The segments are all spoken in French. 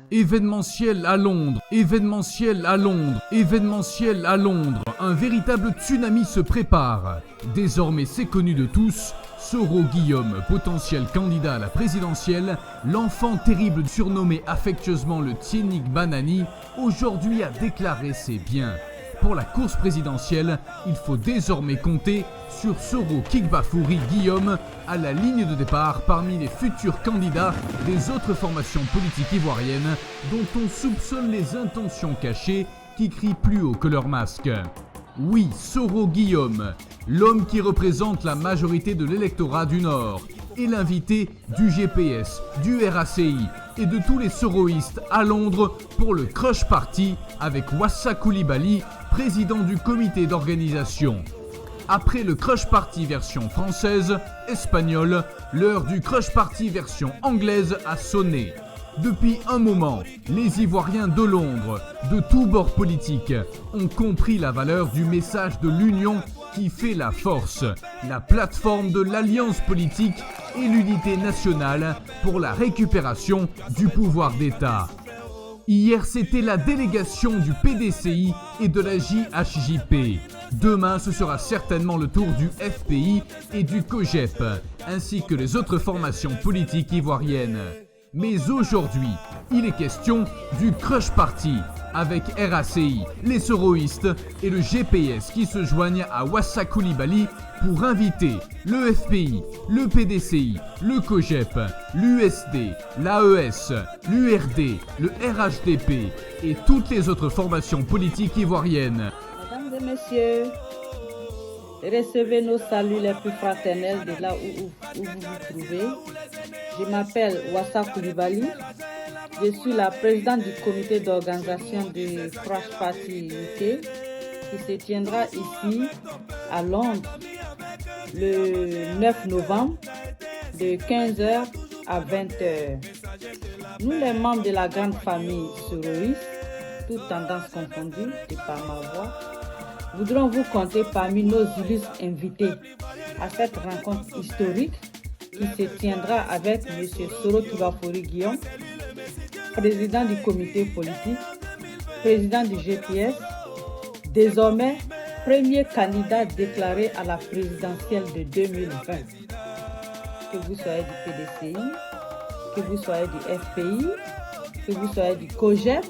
Événementiel à Londres, événementiel à Londres, événementiel à Londres. Un véritable tsunami se prépare. Désormais c'est connu de tous, Soro Guillaume, potentiel candidat à la présidentielle, l'enfant terrible surnommé affectueusement le Tienik Banani, aujourd'hui a déclaré ses biens. Pour la course présidentielle, il faut désormais compter sur Soro Kigbafouri Guillaume à la ligne de départ parmi les futurs candidats des autres formations politiques ivoiriennes dont on soupçonne les intentions cachées qui crient plus haut que leur masque. Oui, Soro Guillaume, l'homme qui représente la majorité de l'électorat du Nord, et l'invité du GPS, du RACI et de tous les soroïstes à Londres pour le Crush Party avec Wassa Coulibaly, président du comité d'organisation. Après le Crush Party version française, espagnole, l'heure du Crush Party version anglaise a sonné. Depuis un moment, les Ivoiriens de Londres, de tous bords politiques, ont compris la valeur du message de l'union qui fait la force, la plateforme de l'alliance politique et l'unité nationale pour la récupération du pouvoir d'État. Hier, c'était la délégation du PDCI et de la JHJP. Demain, ce sera certainement le tour du FPI et du COGEP, ainsi que les autres formations politiques ivoiriennes. Mais aujourd'hui, il est question du Crush Party, avec RACI, les soroïstes et le GPS qui se joignent à Wassa Coulibaly pour inviter le FPI, le PDCI, le COGEP, l'USD, l'AES, l'URD, le RHDP et toutes les autres formations politiques ivoiriennes. Mesdames et messieurs, recevez nos saluts les plus fraternels de là où vous vous trouvez. Je m'appelle Wassa Coulibaly. Je suis la présidente du comité d'organisation du Crush Party UK qui se tiendra ici à Londres le 9 novembre de 15h à 20h. Nous, les membres de la grande famille soroïste, toutes tendances confondues, c'est par ma voix, voudrons vous compter parmi nos illustres invités à cette rencontre historique qui se tiendra avec M. Soro Kigbafouri Guillaume, président du comité politique, président du GPS, désormais premier candidat déclaré à la présidentielle de 2020. Que vous soyez du PDCI, que vous soyez du FPI, que vous soyez du COGEP,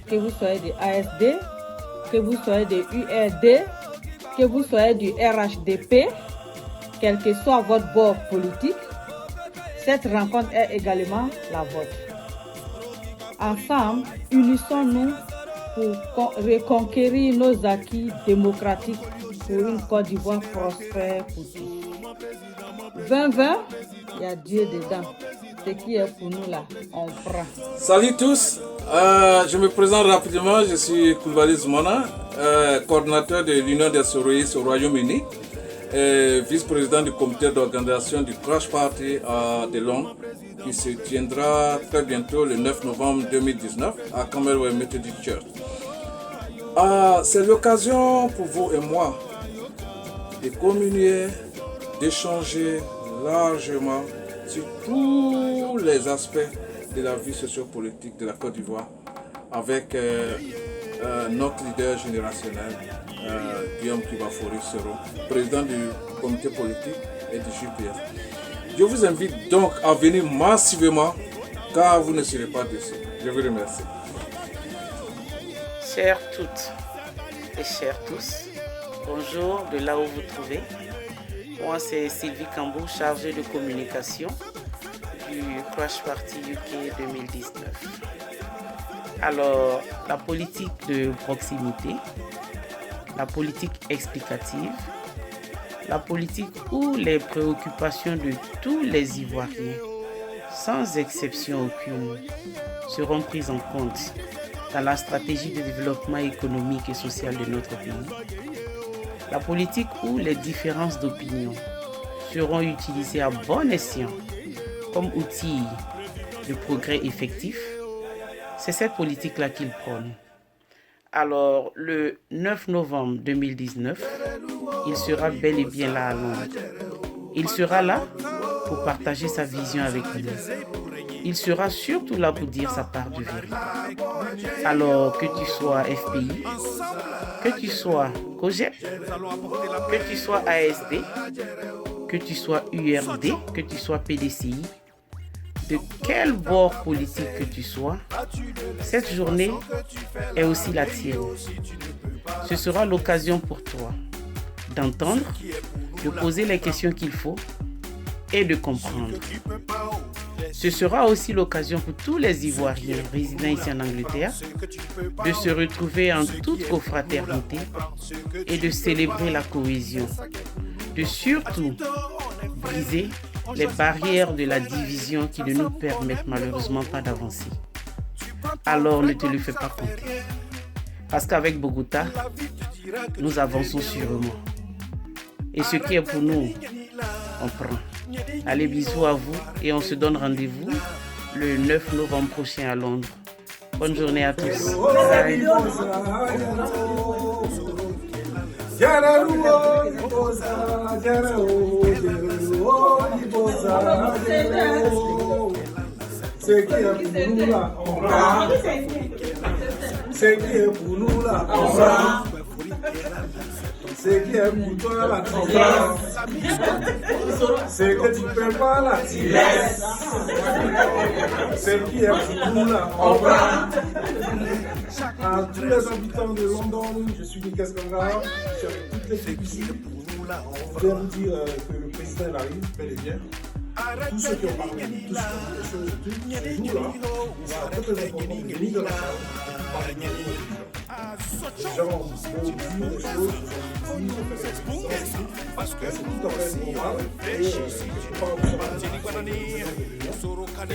que vous soyez du ASD, que vous soyez du URD, que vous soyez du RHDP, quel que soit votre bord politique, cette rencontre est également la vôtre. Ensemble, unissons-nous pour reconquérir nos acquis démocratiques pour une Côte d'Ivoire prospère pour tous. 2020, il y a Dieu dedans. Ce qui est pour nous là, on prend. Salut tous, je me présente rapidement, je suis Coulibaly Zoumana, coordinateur de l'Union des soroïstes au Royaume-Uni, vice-président du comité d'organisation du Crush Party de Londres, qui se tiendra très bientôt le 9 novembre 2019 à Camberwell Methodist Church. C'est l'occasion pour vous et moi de communier, d'échanger largement sur tous les aspects de la vie sociopolitique de la Côte d'Ivoire avec notre leader générationnel, Guillaume Kigbafouri Soro, président du comité politique et du GPS. Je vous invite donc à venir massivement car vous ne serez pas déçus. Je vous remercie. Chères toutes et chers tous, bonjour de là où vous trouvez. Moi c'est Sylvie Cambou, chargée de communication du Crush Party UK 2019. Alors, la politique de proximité, la politique explicative, la politique où les préoccupations de tous les Ivoiriens, sans exception aucune, seront prises en compte dans la stratégie de développement économique et social de notre pays. La politique où les différences d'opinion seront utilisées à bon escient comme outil de progrès effectif, c'est cette politique-là qu'il prône. Alors, le 9 novembre 2019, il sera bel et bien là à Londres. Il sera là pour partager sa vision avec nous. il sera surtout là pour dire sa part de vérité. Alors que tu sois FPI, que tu sois COGEP, que tu sois ASD, que tu sois URD, que tu sois PDCI, de quel bord politique que tu sois, cette journée est aussi la tienne. Ce sera l'occasion pour toi d'entendre, de poser les questions qu'il faut et de comprendre. Ce sera aussi l'occasion pour tous les Ivoiriens résidant ici en Angleterre de se retrouver en toute confraternité et de célébrer la cohésion, de surtout briser les barrières de la division qui ne nous permettent malheureusement pas d'avancer. Alors ne te le fais pas compter. Parce qu'avec Bogota, nous avançons sûrement. Et ce qui est pour nous, on prend. Allez, bisous à vous et on se donne rendez-vous le 9 novembre prochain à Londres. Bonne journée à tous. Bye. C'est qui est pour nous là, on prend. C'est qui est pour nous là, on prend. C'est qui est pour toi là, tu prends. C'est que tu peux pas là, tu laisses. C'est qui est pour nous là, on prend. À tous les habitants de London, je suis Nicolas Kangara, je suis avec toutes les filles ici. Je voudrais vous dire que le président arrive, bel et bien. Tous ceux qui ont parlé, tous ceux qui ont dit des choses, ce jour-là, c'est très important de venir de la salle et parler de les gens vont dire des choses, parce que c'est tout à fait normal et je ne peux pas observer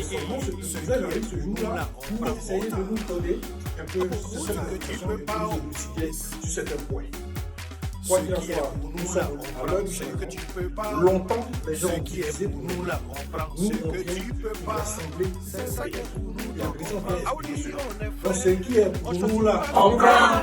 seulement ce président arrive ce jour-là pour essayer de nous donner un peu cette information et de nous élucider sur certains points. Quoi qu'il en soit, nous sommes à l'heure du changement. Longtemps, les gens ont utilisé pour nous. Nous, on vient de l'Assemblée. Et en raison de donc, ce qui est pour nous là, on prend.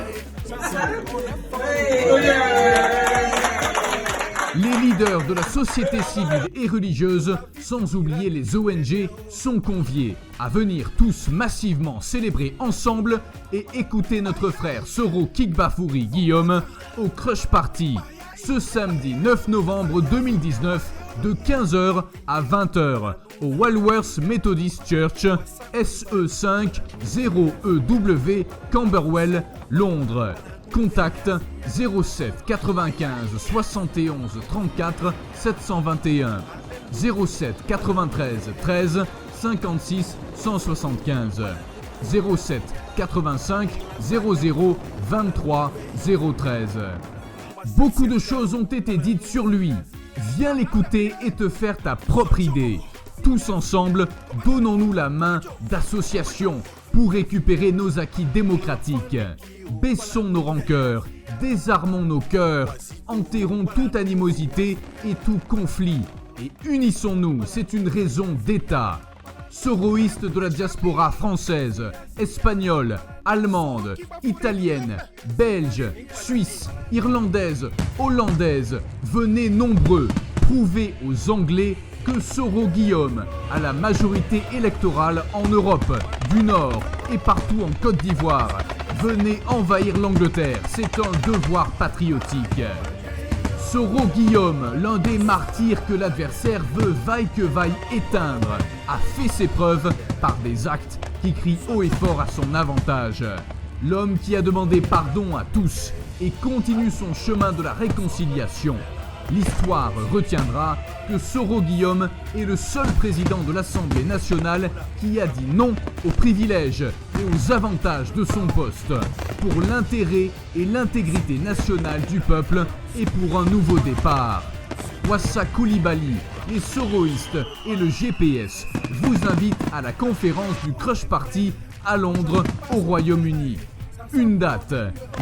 Les leaders de la société civile et religieuse, sans oublier les ONG, sont conviés à venir tous massivement célébrer ensemble et écouter notre frère Soro Kigbafouri Guillaume au Crush Party ce samedi 9 novembre 2019 de 15h à 20h au Walworth Methodist Church, SE5 0EW, Camberwell, Londres. Contact 07 95 71 34 721 07 93 13 56 175 07 85 00 23 013. Beaucoup de choses ont été dites sur lui. Viens l'écouter et te faire ta propre idée. Tous ensemble, donnons-nous la main d'association pour récupérer nos acquis démocratiques. Baissons nos rancœurs, désarmons nos cœurs, enterrons toute animosité et tout conflit. Et unissons-nous, c'est une raison d'État. Soroïstes de la diaspora française, espagnole, allemande, italienne, belge, suisse, irlandaise, hollandaise, venez nombreux, prouvez aux Anglais que Soro Guillaume a la majorité électorale en Europe du Nord et partout en Côte d'Ivoire. Venez envahir l'Angleterre, c'est un devoir patriotique. Soro Guillaume, l'un des martyrs que l'adversaire veut vaille que vaille éteindre, a fait ses preuves par des actes qui crient haut et fort à son avantage. L'homme qui a demandé pardon à tous et continue son chemin de la réconciliation. L'histoire retiendra que Soro Guillaume est le seul président de l'Assemblée nationale qui a dit non aux privilèges et aux avantages de son poste, pour l'intérêt et l'intégrité nationale du peuple et pour un nouveau départ. Wassa Coulibaly, les Soroïstes et le GPS vous invitent à la conférence du Crush Party à Londres, au Royaume-Uni. Une date,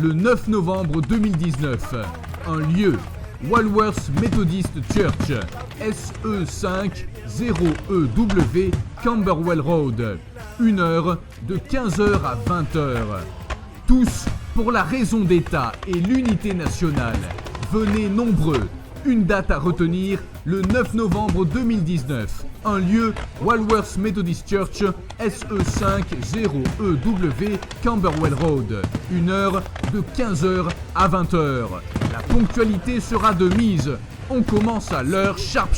le 9 novembre 2019. Un lieu, Walworth Methodist Church, SE5 0EW, Camberwell Road. 1 heure, de 15h à 20h. Tous pour la raison d'État et l'unité nationale. Venez nombreux. Une date à retenir, le 9 novembre 2019. Un lieu, Walworth Methodist Church, SE50EW, Camberwell Road. Une heure de 15h à 20h. La ponctualité sera de mise. On commence à l'heure sharp.